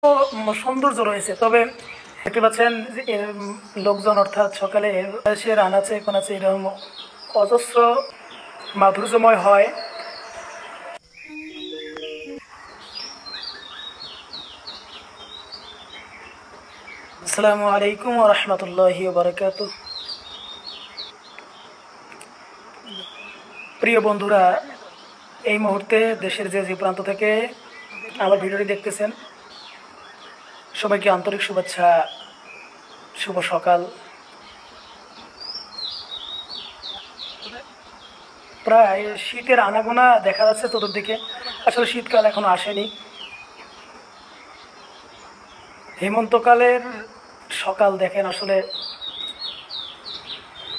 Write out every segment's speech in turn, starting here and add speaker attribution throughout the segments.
Speaker 1: সৌন্দর্য রয়েছে। তবে দেখতে পাচ্ছেন যে লোকজন অর্থাৎ সকালে সে আনাচে কোনাচে এরকম অজস্র মাধুর্যময় হয়। আসসালামু আলাইকুম ওয়া রাহমাতুল্লাহি ওয়া বারাকাতুহু। প্রিয় বন্ধুরা, এই মুহূর্তে দেশের যে প্রান্ত থেকে আমার ভিডিওটি দেখতেছেন, সবাইকে আন্তরিক শুভেচ্ছা, শুভ সকাল। প্রায় শীতের আনাগোনা দেখা যাচ্ছে চতুর্দিকে। আসলে শীতকাল এখনো আসেনি। হেমন্তকালের সকাল দেখেন, আসলে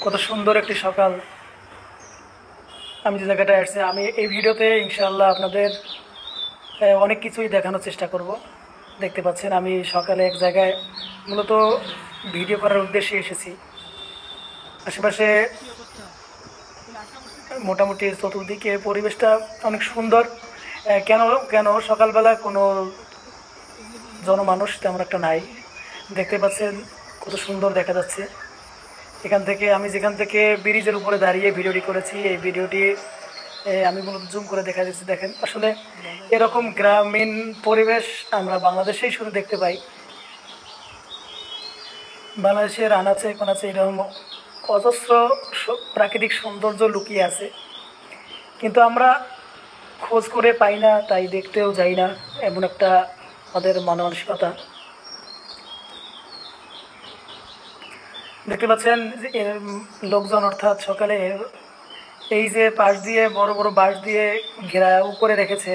Speaker 1: কত সুন্দর একটি সকাল। আমি যে জায়গাটায় আসছি, আমি এই ভিডিওতে ইনশাআল্লাহ আপনাদের অনেক কিছুই দেখানোর চেষ্টা করব। দেখতে পাচ্ছেন আমি সকালে এক জায়গায় মূলত ভিডিও করার উদ্দেশ্যে এসেছি। আশেপাশে মোটামুটি চতুর্দিকে পরিবেশটা অনেক সুন্দর। কেন কেন সকালবেলা কোনো জনমানুষ তেমন একটা নাই। দেখতে পাচ্ছেন কত সুন্দর দেখা যাচ্ছে। এখান থেকে আমি যেখান থেকে ব্রিজের উপরে দাঁড়িয়ে ভিডিওটি করেছি, এই ভিডিওটি আমি মূলত জুম করে দেখা যাচ্ছে। দেখেন, আসলে এরকম গ্রামীণ পরিবেশ আমরা বাংলাদেশেই শুধু দেখতে পাই। বাংলাদেশের আনাচে কোনাচে এরকম অজস্র প্রাকৃতিক সৌন্দর্য লুকিয়ে আছে, কিন্তু আমরা খোঁজ করে পাই না, তাই দেখতেও যাই না। এমন একটা আমাদের মানসিকতা। দেখতে পাচ্ছেন যে লোকজন অর্থাৎ সকালে এই যে পাশ দিয়ে বড় বড় বাঁশ দিয়ে ঘেরা উপরে রেখেছে,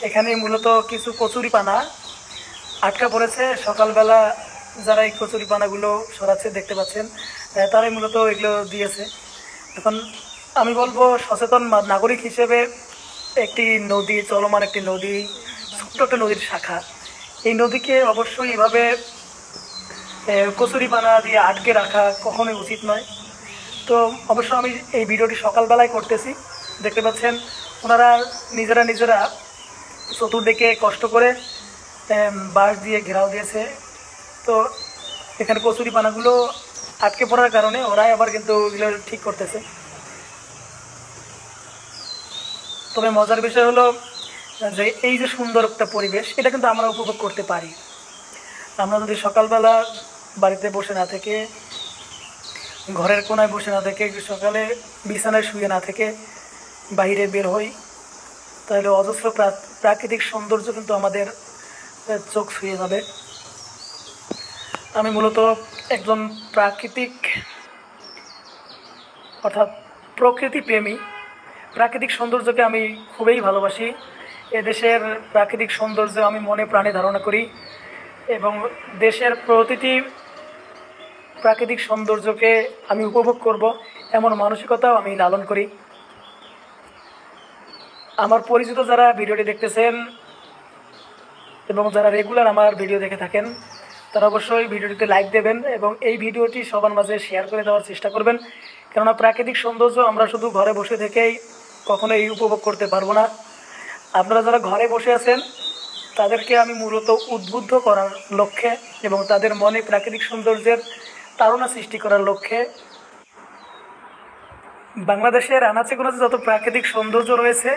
Speaker 1: এখানে মূলত কিছু কচুরিপানা আটকা পড়েছে। সকালবেলা যারা এই কচুরিপানাগুলো সরাচ্ছে দেখতে পাচ্ছেন, তারাই মূলত এগুলো দিয়েছে। এখন আমি বলবো, সচেতন নাগরিক হিসেবে একটি নদী, চলমান একটি নদী, ছোট্ট একটা নদীর শাখা, এই নদীকে অবশ্যই এভাবে কচুরিপানা দিয়ে আটকে রাখা কখনোই উচিত নয়। তো অবশ্য আমি এই ভিডিওটি সকালবেলায় করতেছি। দেখতে পাচ্ছেন ওনারা নিজেরা চতুর্দিকে কষ্ট করে বাঁশ দিয়ে ঘেরাও দিয়েছে। তো এখানে কচুরিপানাগুলো আটকে পড়ার কারণে ওরাই আবার কিন্তু এগুলো ঠিক করতেছে। তবে মজার বিষয় হলো যে এই যে সুন্দর একটা পরিবেশ, এটা কিন্তু আমরা উপভোগ করতে পারি। আমরা যদি সকালবেলা বাড়িতে বসে না থেকে, ঘরের কোনায় বসে না থেকে, সকালে বিছানায় শুয়ে না থেকে বাইরে বের হই, তাহলে অজস্র প্রাকৃতিক সৌন্দর্য কিন্তু আমাদের চোখ ছুঁয়ে যাবে। আমি মূলত একজন প্রাকৃতিক অর্থাৎ প্রকৃতি প্রেমী। প্রাকৃতিক সৌন্দর্যকে আমি খুবই ভালোবাসি। এদেশের প্রাকৃতিক সৌন্দর্য আমি মনে প্রাণে ধারণা করি এবং দেশের প্রতিটি প্রাকৃতিক সৌন্দর্যকে আমি উপভোগ করব, এমন মানসিকতাও আমি লালন করি। আমার পরিচিত যারা ভিডিওটি দেখতেছেন এবং যারা রেগুলার আমার ভিডিও দেখে থাকেন, তারা অবশ্যই ভিডিওটিতে লাইক দেবেন এবং এই ভিডিওটি সবার মাঝে শেয়ার করে দেওয়ার চেষ্টা করবেন। কেননা প্রাকৃতিক সৌন্দর্য আমরা শুধু ঘরে বসে থেকেই কখনোই উপভোগ করতে পারবো না। আপনারা যারা ঘরে বসে আছেন, তাদেরকে আমি মূলত উদ্বুদ্ধ করার লক্ষ্যে এবং তাদের মনে প্রাকৃতিক সৌন্দর্যের তাড়না সৃষ্টি করার লক্ষ্যে বাংলাদেশের আনাচে কোনাচে যত প্রাকৃতিক সৌন্দর্য রয়েছে,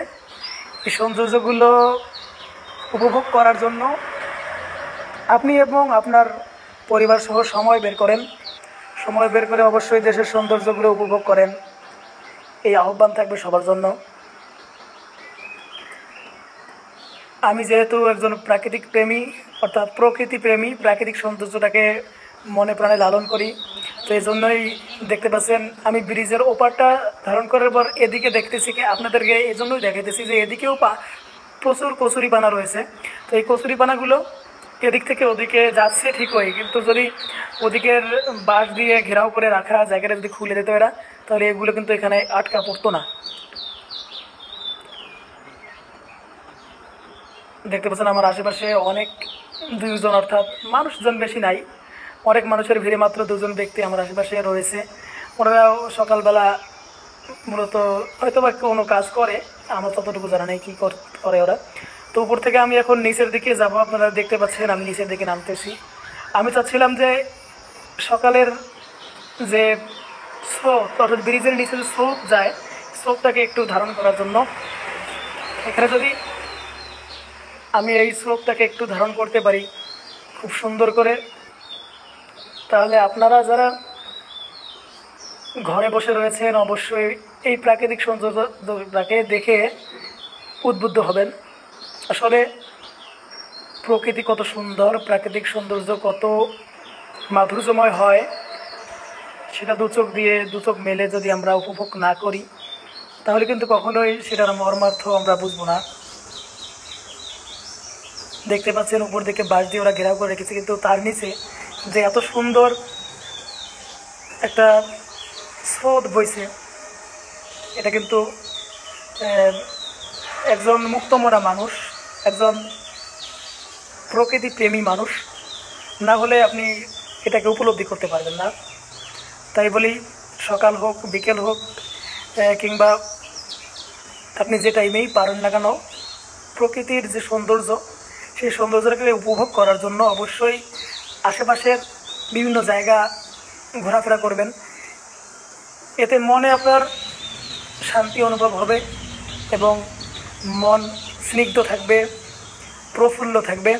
Speaker 1: এই সৌন্দর্যগুলো উপভোগ করার জন্য আপনি এবং আপনার পরিবার সহ সময় বের করে অবশ্যই দেশের সৌন্দর্যগুলো উপভোগ করেন। এই আহ্বান থাকবে সবার জন্য। আমি যেহেতু একজন প্রাকৃতিক প্রেমী অর্থাৎ প্রকৃতি প্রেমী, প্রাকৃতিক সৌন্দর্যটাকে মনে প্রাণে লালন করি, তো এই জন্যই দেখতে পাচ্ছেন আমি ব্রিজের ওপারটা ধারণ করার পর এদিকে দেখতেছি, আপনাদেরকে এই জন্যই দেখাইতেছি যে এদিকেও প্রচুর কচুরিপানা রয়েছে। তো এই কচুরিপানাগুলো এদিক থেকে ওদিকে যাচ্ছে ঠিকই, কিন্তু যদি ওদিকের বাঁশ দিয়ে ঘেরাও করে রাখা জায়গাটা যদি খুলে দিত এরা, তাহলে এগুলো কিন্তু এখানে আটকা পড়তো না। দেখতে পাচ্ছেন আমার আশেপাশে অনেক দুজন অর্থাৎ মানুষজন বেশি নাই, অনেক মানুষের ভিড়ে মাত্র দুজন ব্যক্তি আমার আশেপাশে রয়েছে। ওরা সকালবেলা মূলত হয়তো বা কোনো কাজ করে, আমার ততটুকু জানা নেই কী করে ওরা। তো উপর থেকে আমি এখন নিচের দিকে যাব। আপনারা দেখতে পাচ্ছেন আমি নিচের দিকে নামতেছি। আমি চাচ্ছিলাম যে সকালের যে স্রোত অর্থাৎ ব্রিজের নিচে যে স্রোত যায়, স্রোতটাকে একটু ধারণ করার জন্য এখানে যদি আমি এই স্রোতটাকে একটু ধারণ করতে পারি খুব সুন্দর করে, তাহলে আপনারা যারা ঘরে বসে রয়েছেন অবশ্যই এই প্রাকৃতিক সৌন্দর্যটাকে দেখে উদ্বুদ্ধ হবেন। আসলে প্রকৃতি কত সুন্দর, প্রাকৃতিক সৌন্দর্য কত মাধুর্যময় হয়, সেটা দু চোখ মেলে যদি আমরা উপভোগ না করি তাহলে কিন্তু কখনোই সেটার মর্মার্থ আমরা বুঝবো না। দেখতে পাচ্ছেন উপর দিকে বাঁশ দিয়ে ওরা ঘেরাও করে রেখেছে, কিন্তু তার নিচে যে এত সুন্দর একটা স্রোত বইছে, এটা কিন্তু একজন মুক্তমনা মানুষ, একজন প্রকৃতি প্রেমী মানুষ না হলে আপনি এটাকে উপলব্ধি করতে পারবেন না। তাই বলি, সকাল হোক বিকেল হোক কিংবা আপনি যে টাইমেই পারেন না কেন, প্রকৃতির যে সৌন্দর্য সেই সৌন্দর্যটাকে উপভোগ করার জন্য অবশ্যই আশেপাশের বিভিন্ন জায়গা ঘোরাফেরা করবেন। এতে মনে আপনার শান্তি অনুভব হবে এবং মন স্নিগ্ধ থাকবে, প্রফুল্ল থাকবে।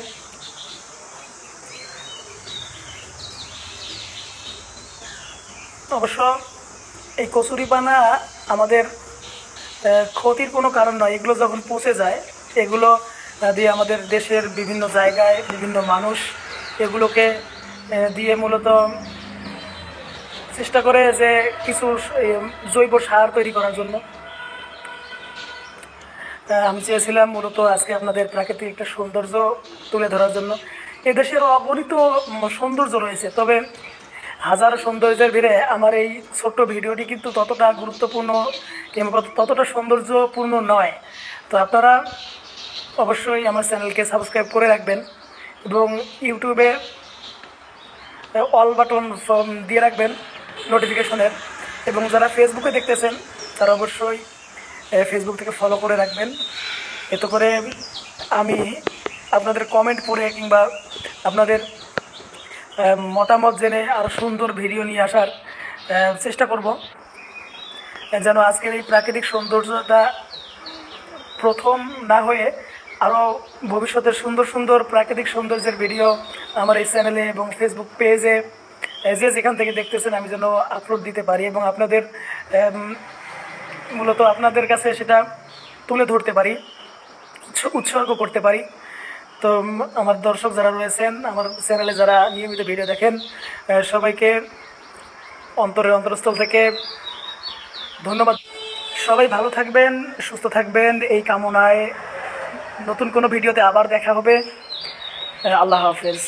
Speaker 1: অবশ্য এই কচুরিপানা আমাদের ক্ষতির কোনো কারণ নয়। এগুলো যখন পচে যায়, এগুলো দিয়ে আমাদের দেশের বিভিন্ন জায়গায় বিভিন্ন মানুষ এগুলোকে দিয়ে মূলত চেষ্টা করে যে কিছু জৈব সার তৈরি করার জন্য। আমি চেয়েছিলাম মূলত আজকে আপনাদের প্রাকৃতিক একটা সৌন্দর্য তুলে ধরার জন্য। এদেশের অগণিত সৌন্দর্য রয়েছে, তবে হাজারো সৌন্দর্যের ভিড়ে আমার এই ছোট্ট ভিডিওটি কিন্তু ততটা গুরুত্বপূর্ণ কিংবা ততটা সৌন্দর্যপূর্ণ নয়। তো আপনারা অবশ্যই আমার চ্যানেলকে সাবস্ক্রাইব করে রাখবেন এবং ইউটিউবে অল বাটন দিয়ে রাখবেন নোটিফিকেশনের, এবং যারা ফেসবুকে দেখতেছেন তারা অবশ্যই ফেসবুক থেকে ফলো করে রাখবেন। এতে করে আমি আপনাদের কমেন্ট পড়ে কিংবা আপনাদের মতামত জেনে আরও সুন্দর ভিডিও নিয়ে আসার চেষ্টা করব, যেন আজকের এই প্রাকৃতিক সৌন্দর্যটা প্রথম না হয়ে আরও ভবিষ্যতের সুন্দর সুন্দর প্রাকৃতিক সৌন্দর্যের ভিডিও আমার এই চ্যানেলে এবং ফেসবুক পেজে যে যেখান থেকে দেখতেছেন আমি যেন আপলোড দিতে পারি এবং আপনাদের মূলত আপনাদের কাছে সেটা তুলে ধরতে পারি, উৎসর্গ করতে পারি। তো আমার দর্শক যারা রয়েছেন, আমার চ্যানেলে যারা নিয়মিত ভিডিও দেখেন, সবাইকে অন্তরস্থল থেকে ধন্যবাদ। সবাই ভালো থাকবেন, সুস্থ থাকবেন এই কামনায় নতুন কোনো ভিডিওতে আবার দেখা হবে। আল্লাহ হাফেজ।